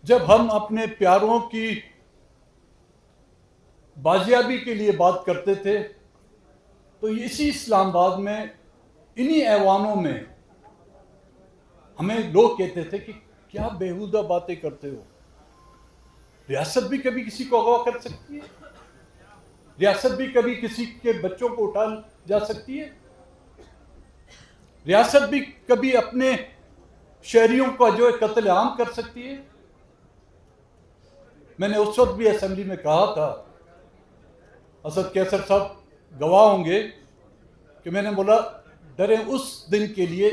جب ہم اپنے پیاروں کی بازیابی کے لیے بات کرتے تھے تو اسی اسلام آباد میں انہی ایوانوں میں ہمیں لوگ کہتے تھے کہ کیا بیہودہ باتیں کرتے ہو، ریاست بھی کبھی کسی کو اغوا کر سکتی ہے، ریاست بھی کبھی کسی کے بچوں کو اٹھا جا سکتی ہے، ریاست بھی کبھی اپنے شہریوں کا جو ہے قتل عام کر سکتی ہے۔ میں نے اس وقت بھی اسمبلی میں کہا تھا، اسد کیسر صاحب گواہ ہوں گے کہ میں نے بولا ڈریں اس دن کے لیے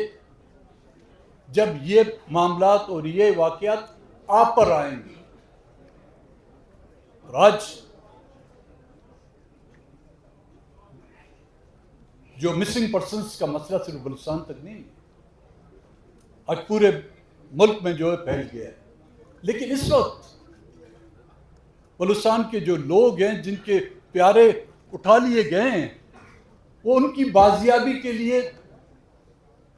جب یہ معاملات اور یہ واقعات آپ پر آئیں گے۔ اور آج جو مسنگ پرسنز کا مسئلہ صرف بلوچستان تک نہیں، آج پورے ملک میں جو ہے پھیل گیا ہے، لیکن اس وقت بلوچستان کے جو لوگ ہیں جن کے پیارے اٹھا لیے گئے ہیں وہ ان کی بازیابی کے لیے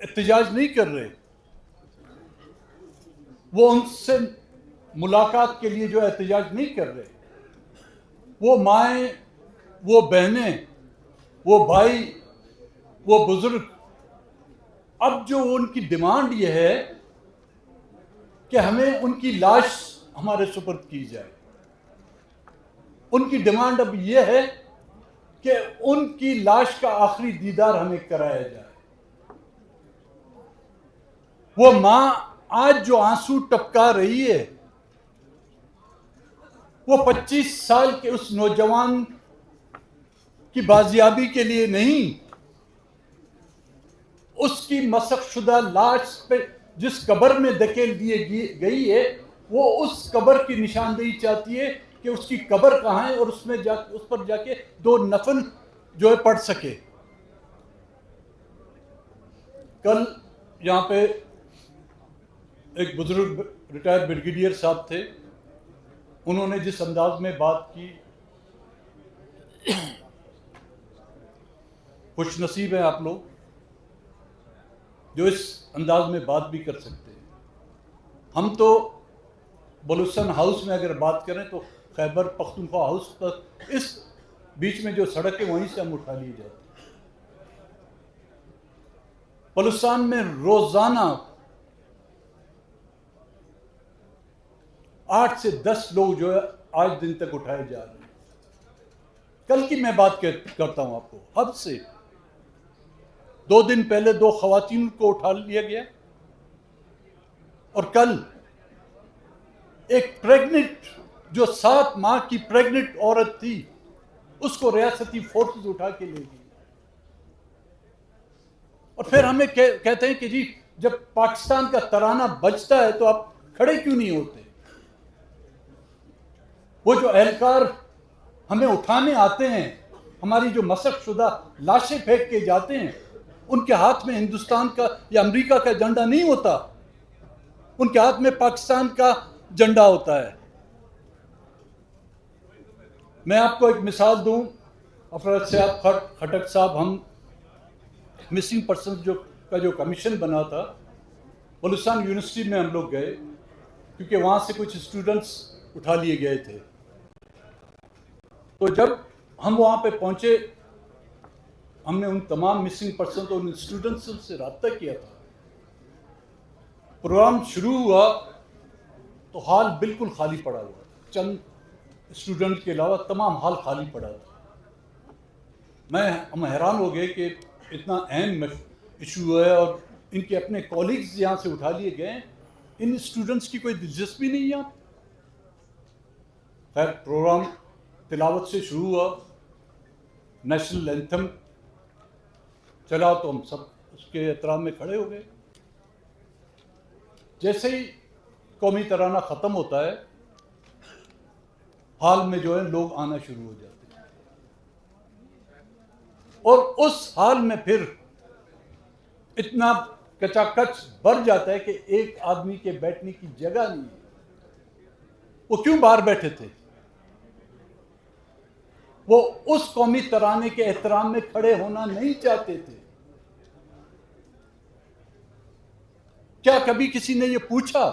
احتجاج نہیں کر رہے، وہ ان سے ملاقات کے لیے جو احتجاج نہیں کر رہے۔ وہ مائیں، وہ بہنیں، وہ بھائی، وہ بزرگ، اب جو ان کی ڈیمانڈ یہ ہے کہ ہمیں ان کی لاش ہمارے سپرد کی جائے، ان کی ڈیمانڈ اب یہ ہے کہ ان کی لاش کا آخری دیدار ہمیں کرایا جائے۔ وہ ماں آج جو آنسو ٹپکا رہی ہے وہ 25 سال کے اس نوجوان کی بازیابی کے لیے نہیں، اس کی مسخ شدہ لاش پہ جس قبر میں دھکیل دی گئی ہے وہ اس قبر کی نشاندہی چاہتی ہے کہ اس کی قبر کہاں ہے اور اس پر جا کے 2 نفل جو ہے پڑھ سکے۔ کل یہاں پہ ایک بزرگ ریٹائر بریگیڈیئر صاحب تھے، انہوں نے جس انداز میں بات کی، خوش نصیب ہیں آپ لوگ جو اس انداز میں بات بھی کر سکتے ہیں۔ ہم تو بلوچستان ہاؤس میں اگر بات کریں تو خیبر پختونخوا ہاؤس پر اس بیچ میں جو سڑک ہے وہیں سے ہم اٹھا لیے جاتے ہیں۔ بلوچستان میں روزانہ 8 سے 10 لوگ جو ہے آج دن تک اٹھائے جا رہے ہیں۔ کل کی میں بات کرتا ہوں آپ کو، حد سے 2 دن پہلے 2 خواتین کو اٹھا لیا گیا، اور کل ایک پریگننٹ جو 7 ماہ کی پریگننٹ عورت تھی اس کو ریاستی فورسز اٹھا کے لے گئی۔ اور پھر ہمیں کہتے ہیں کہ جی جب پاکستان کا ترانہ بجتا ہے تو آپ کھڑے کیوں نہیں ہوتے؟ وہ جو اہلکار ہمیں اٹھانے آتے ہیں، ہماری جو مسخ شدہ لاشیں پھینک کے جاتے ہیں، ان کے ہاتھ میں ہندوستان کا یا امریکہ کا جھنڈا نہیں ہوتا، ان کے ہاتھ میں پاکستان کا جھنڈا ہوتا ہے۔ میں آپ کو ایک مثال دوں، افراد صاحب خٹک صاحب، ہم مسنگ پرسنز کا جو کمیشن بنا تھا بلوچستان یونیورسٹی میں ہم لوگ گئے کیونکہ وہاں سے کچھ اسٹوڈنٹس اٹھا لیے گئے تھے۔ تو جب ہم وہاں پہ پہنچے ہم نے ان تمام مسنگ پرسن اور ان اسٹوڈنٹس سے رابطہ کیا تھا۔ پروگرام شروع ہوا تو ہال بالکل خالی پڑا ہوا، چند اسٹوڈنٹ کے علاوہ تمام ہال خالی پڑا تھا۔ ہم حیران ہو گئے کہ اتنا اہم ایشو ہے اور ان کے اپنے کولیگز یہاں سے اٹھا لیے گئے، ان اسٹوڈنٹس کی کوئی دلچسپی نہیں یہاں۔ خیر پروگرام تلاوت سے شروع ہوا، نیشنل اینتھم چلا تو ہم سب اس کے احترام میں کھڑے ہو گئے۔ جیسے ہی قومی ترانہ ختم ہوتا ہے ہال میں جو ہے لوگ آنا شروع ہو جاتے ہیں، اور اس حال میں پھر اتنا کچا کچ بھر جاتا ہے کہ ایک آدمی کے بیٹھنے کی جگہ نہیں ہے۔ وہ کیوں باہر بیٹھے تھے؟ وہ اس قومی ترانے کے احترام میں کھڑے ہونا نہیں چاہتے تھے۔ کیا کبھی کسی نے یہ پوچھا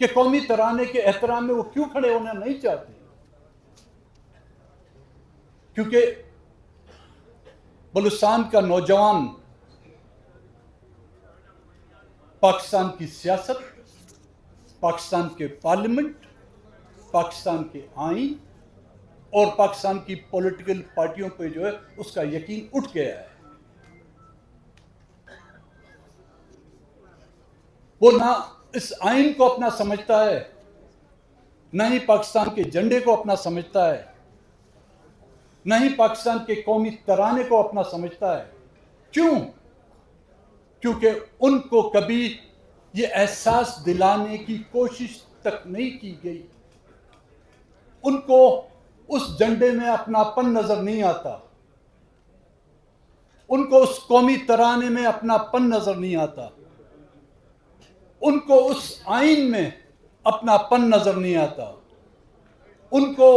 کہ قومی ترانے کے احترام میں وہ کیوں کھڑے ہونا نہیں چاہتے؟ کیونکہ بلوچستان کا نوجوان پاکستان کی سیاست، پاکستان کے پارلیمنٹ، پاکستان کے آئین اور پاکستان کی پولیٹیکل پارٹیوں پہ جو ہے اس کا یقین اٹھ گیا ہے. وہ نہ اس آئین کو اپنا سمجھتا ہے، نہ ہی پاکستان کے جھنڈے کو اپنا سمجھتا ہے، نہ ہی پاکستان کے قومی ترانے کو اپنا سمجھتا ہے. کیوں؟ کیونکہ ان کو کبھی یہ احساس دلانے کی کوشش تک نہیں کی گئی. ان کو اس جھنڈے میں اپناپن نظر نہیں آتا، ان کو اس قومی ترانے میں اپناپن نظر نہیں آتا، ان کو اس آئین میں اپناپن نظر نہیں آتا، ان کو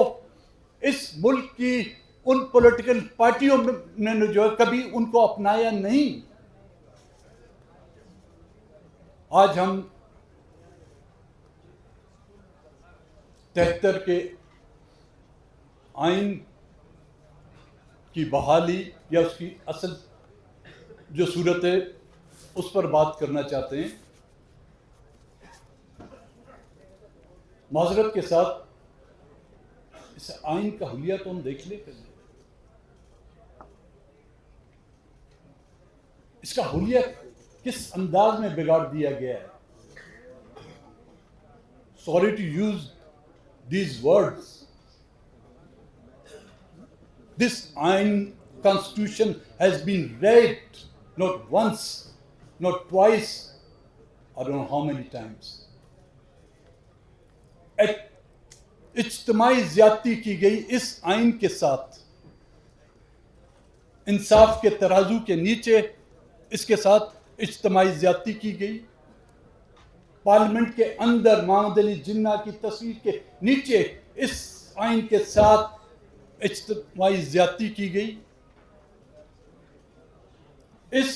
اس ملک کی ان پولیٹیکل پارٹیوں نے جو ہے کبھی ان کو اپنایا نہیں. آج ہم 73 کے آئین کی بحالی یا اس کی اصل جو صورت ہے اس پر بات کرنا چاہتے ہیں. معذرت کے ساتھ اس آئین کا حلیہ تو ہم دیکھ لیں پہلے. اس کا حلیہ کس انداز میں بگاڑ دیا گیا ہے. Sorry to use these words. This Ain Constitution has been read not once, not twice, I don't know how many times. اجتماعی زیادتی کی گئی اس آئین کے ساتھ، انصاف کے ترازو کے نیچے اس کے ساتھ اجتماعی زیادتی کی گئی. پارلیمنٹ کے اندر محمد علی جناح کی تصویر کے نیچے اس آئین کے ساتھ اجتماعی زیادتی کی گئی. اس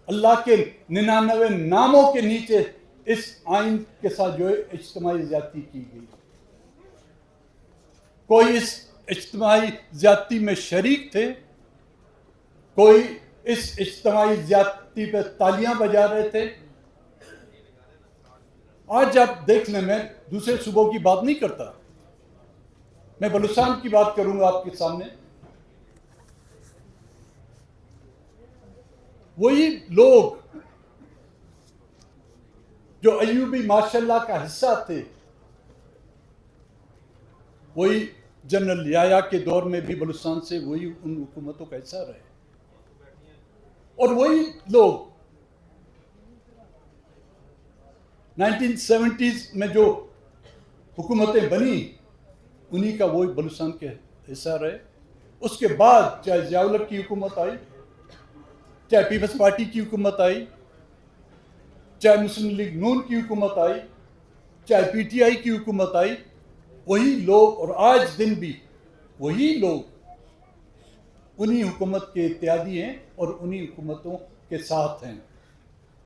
اللہ کے 99 ناموں کے نیچے اس آئین کے ساتھ جو ہے اجتماعی زیادتی کی گئی. کوئی اس اجتماعی زیادتی میں شریک تھے، کوئی اس اجتماعی زیادتی پہ تالیاں بجا رہے تھے. آج آپ دیکھ لیں، میں دوسرے صوبوں کی بات نہیں کرتا، میں بلوچستان کی بات کروں گا آپ کے سامنے. وہی لوگ جو ایوبی ماشاء اللہ کا حصہ تھے، وہی جنرل یحییٰ کے دور میں بھی بلوچستان سے وہی ان حکومتوں کا حصہ رہے. اور وہی لوگ 1970s میں جو حکومتیں بنی انہی کا وہی بلوچستان کے حصہ رہے. اس کے بعد چاہے ضیاء الحق کی حکومت آئی، چاہے پیپلز پارٹی کی حکومت آئی، چاہے مسلم لیگ نون کی حکومت آئی، چاہے پی ٹی آئی کی حکومت آئی، وہی لوگ اور آج دن بھی وہی لوگ انہی حکومت کے اتحادی ہیں اور انہی حکومتوں کے ساتھ ہیں.